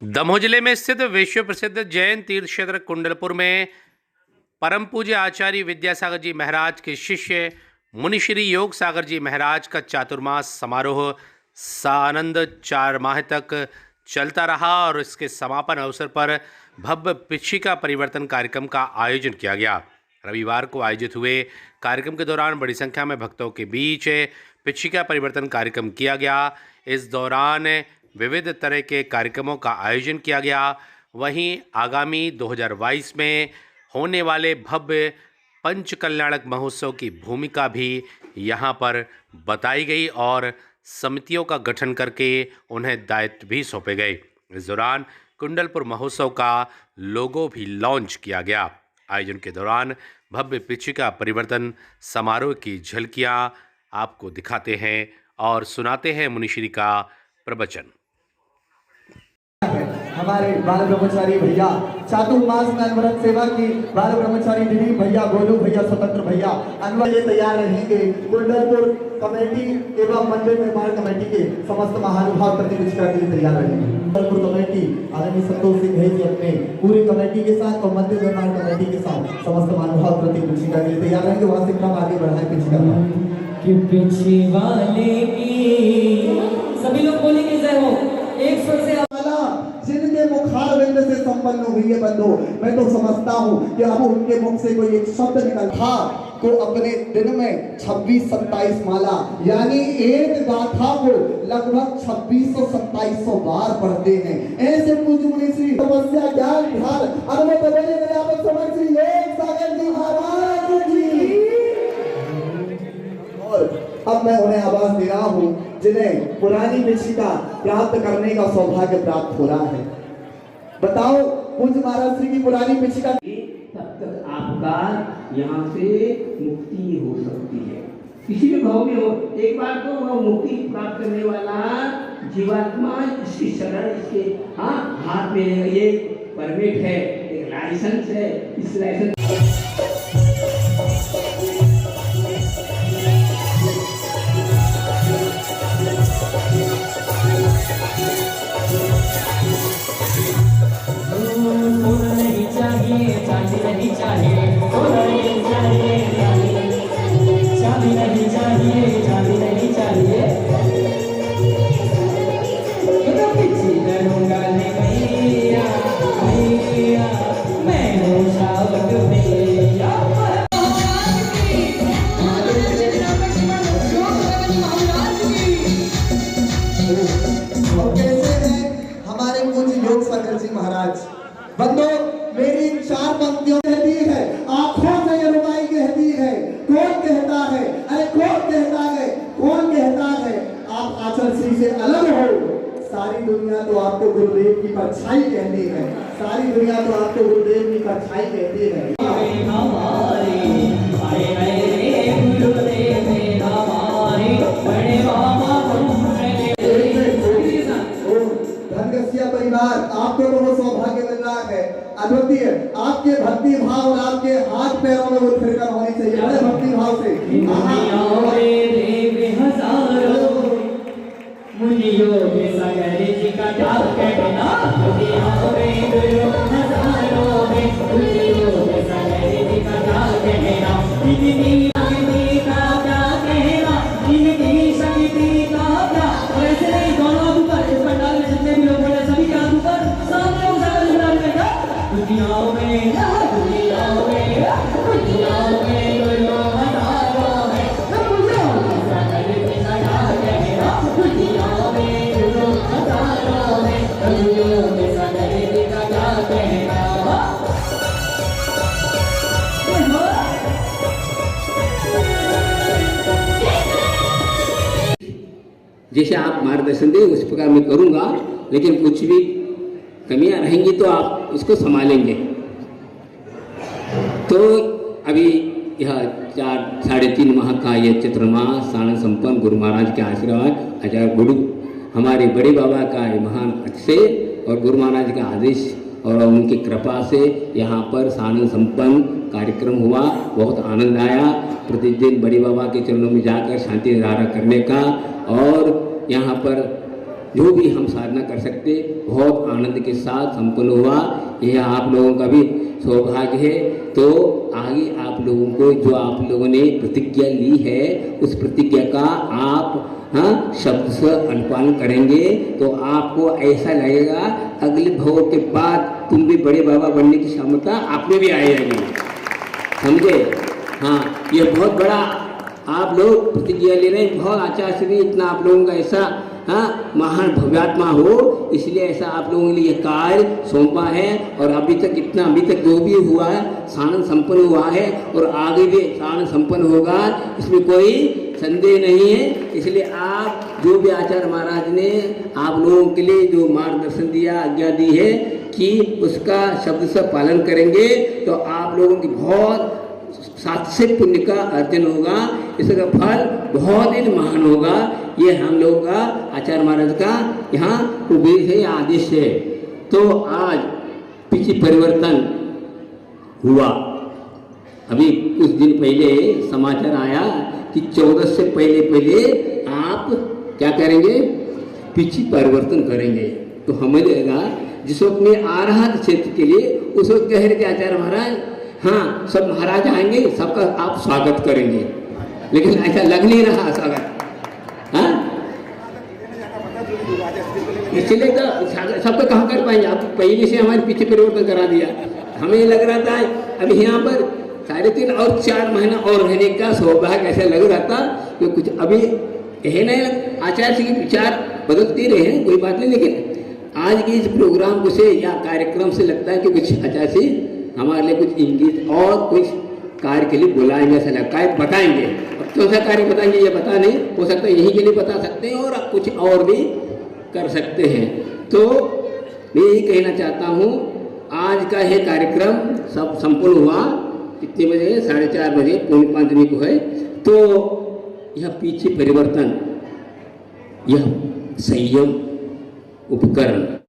दमोह जिले में स्थित विश्व प्रसिद्ध जैन तीर्थ क्षेत्र कुंडलपुर में परम पूज्य आचार्य विद्यासागर जी महाराज के शिष्य मुनिश्री योग सागर जी महाराज का चातुर्मास समारोह सानंद 4 माह तक चलता रहा और इसके समापन अवसर पर भव्य पिछिका परिवर्तन कार्यक्रम का आयोजन किया गया। रविवार को आयोजित हुए कार्यक्रम के दौरान बड़ी संख्या में भक्तों के बीच पिछिका परिवर्तन कार्यक्रम किया गया। इस दौरान विविध तरह के कार्यक्रमों का आयोजन किया गया। वहीं आगामी 2022 में होने वाले भव्य पंच कल्याणक महोत्सव की भूमिका भी यहां पर बताई गई और समितियों का गठन करके उन्हें दायित्व भी सौंपे गए। इस दौरान कुंडलपुर महोत्सव का लोगो भी लॉन्च किया गया। आयोजन के दौरान भव्य पिछिका परिवर्तन समारोह की झलकियां आपको दिखाते हैं और सुनाते हैं मुनिश्री का प्रवचन। हमारे बाल ब्रह्मचारी भैया चातुर्मास में अनवरत सेवा की बाल ब्रह्मचारी दीदी भैया, गोलू भैया, स्वतंत्र भैया अनवर ये तैयार रहेंगे। कुंडलपुर कमेटी एवं मंदिर निर्माण कमेटी के समस्त महानुभाव प्रतिनिधित्व के लिए तैयार रहेंगे। कुंडलपुर कमेटी आदरणीय संतोष सिंह भाई जी अपने पूरी कमेटी के साथ और मंदिर निर्माण कमेटी के साथ समस्त महानुभाव प्रतिनिधित्व के लिए तैयार रहेंगे। वहां से क्रम आगे बढ़ाए पिछिका कि पीछे वाले की सभी लोग बोलेंगे जय हो। एक स्वर से जिनके मुखार विंद से संपन्न हुई है बंधु, मैं तो समझता हूँ कि अब उनके मुख से कोई एक शब्द निकल था तो अपने दिन में 26-27 माला यानी एक गाथा को लगभग 2600-2700 बार पढ़ते हैं। ऐसे पूज्य मुनिश्री तपस्या ज्ञान ध्यान अनुमत बने दयावत समझ श्री योग सागर जी महाराज जी। और अब मैं उन्हें आवाज दे रहा हूँ जिन्हें पुरानी पिछिका प्राप्त करने का सौभाग्य प्राप्त हो रहा है। बताओ पूज्य महाराज श्री की पुरानी पिछिका तब तक आपका यहाँ से मुक्ति हो सकती है। किसी भी भाव में हो, एक बार तो वह मुक्ति प्राप्त करने वाला जीवात्मा इसकी शरण इसके हाथ में ये परमिट है, एक लाइसेंस है। इस लाइसेंस महाराज बंदो मेरी 4 पंक्तियों कहती है, आंखों से ये रुबाई कहती है। कौन कहता है, अरे कौन कहता है, कौन कहता है आप आचरण श्री से अलग हो। सारी दुनिया तो आपको गुरुदेव की परछाई कहती है, सारी दुनिया तो आपको गुरुदेव की परछाई कहती है। परिवार आपको तो वो सौभाग्य मिल रहा है अद्वितीय। आपके भक्ति भाव और आपके हाथ पैरों में वो थिरकन होनी चाहिए। बड़े भक्ति भाव से जैसे आप मार्गदर्शन दें उस प्रकार मैं करूंगा, लेकिन कुछ भी कमियां रहेंगी तो आप उसको संभालेंगे। तो अभी यह 4-3.5 माह का यह चतुर्मास सानंद संपन्न गुरु महाराज के आशीर्वाद, आचार्य गुरु हमारे बड़े बाबा का महान अतिशय और गुरु महाराज का आदेश और उनकी कृपा से यहाँ पर सानंद संपन्न कार्यक्रम हुआ। बहुत आनंद आया। प्रतिदिन बड़े बाबा के चरणों में जाकर शांति धारा करने का और यहाँ पर जो भी हम साधना कर सकते बहुत आनंद के साथ संपन्न हुआ। यह आप लोगों का भी सौभाग्य है। तो आगे आप लोगों को जो आप लोगों ने प्रतिज्ञा ली है उस प्रतिज्ञा का आप शब्द से अनुपालन करेंगे तो आपको ऐसा लगेगा अगले भव के बाद तुम भी बड़े बाबा बनने की क्षमता आप में भी आएगी, समझे। हाँ, ये बहुत बड़ा आप लोग प्रतिज्ञा ले रहे हैं। बहुत आचार्य श्री इतना आप लोगों का ऐसा महान भव्यात्मा हो, इसलिए ऐसा आप लोगों के लिए कार्य सौंपा है। और अभी तक जो भी हुआ है सानंद संपन्न हुआ है और आगे भी सानंद संपन्न होगा, इसमें कोई संदेह नहीं है। इसलिए आप जो भी आचार्य महाराज ने आप लोगों के लिए जो मार्गदर्शन दिया, आज्ञा दी है कि उसका शब्द से पालन करेंगे तो आप लोगों की बहुत साक्षी पुण्य का अर्जन होगा, इसका फल बहुत ही महान होगा। ये हम लोगों का आचार्य महाराज का यहाँ उपदेश है, आदेश है। तो आज पीछे परिवर्तन हुआ। अभी कुछ दिन पहले समाचार आया कि 14 से पहले आप क्या करेंगे, पीछे परिवर्तन करेंगे। तो हमें लगेगा जिस वक्त में आ रहा था क्षेत्र के लिए उस वक्त कह रहे थे आचार्य महाराज हाँ सब महाराज आएंगे, सबका आप स्वागत करेंगे, लेकिन ऐसा लग नहीं रहा स्वागत। हाँ, इसलिए तो सबका कहाँ कर पाएंगे। आप पहले से हमारे पीछे परिवर्तन करा दिया। हमें लग रहा था अभी यहाँ पर 3.5 और 4 महीना और रहने का सौभाग्य ऐसा लग रहा था कि कुछ अभी है नहीं। आचार्य जी के विचार बदलते रहे हैं, कोई बात नहीं, लेकिन आज के इस प्रोग्राम को से या कार्यक्रम से लगता है कि कुछ आचार्य जी हमारे लिए कुछ इंगित और कुछ कार्य के लिए बुलाएंगे, ऐसा लगता है बताएंगे। अब कौन सा कार्य बताएंगे ये पता नहीं, हो सकता है यही के लिए बता सकते हैं और कुछ और भी कर सकते हैं। तो मैं यही कहना चाहता हूँ, आज का यह कार्यक्रम सब संपूर्ण हुआ। कितने बजे? 4:30 बजे, 4:45 को है। तो यह पीछे परिवर्तन, यह संयम उपकरण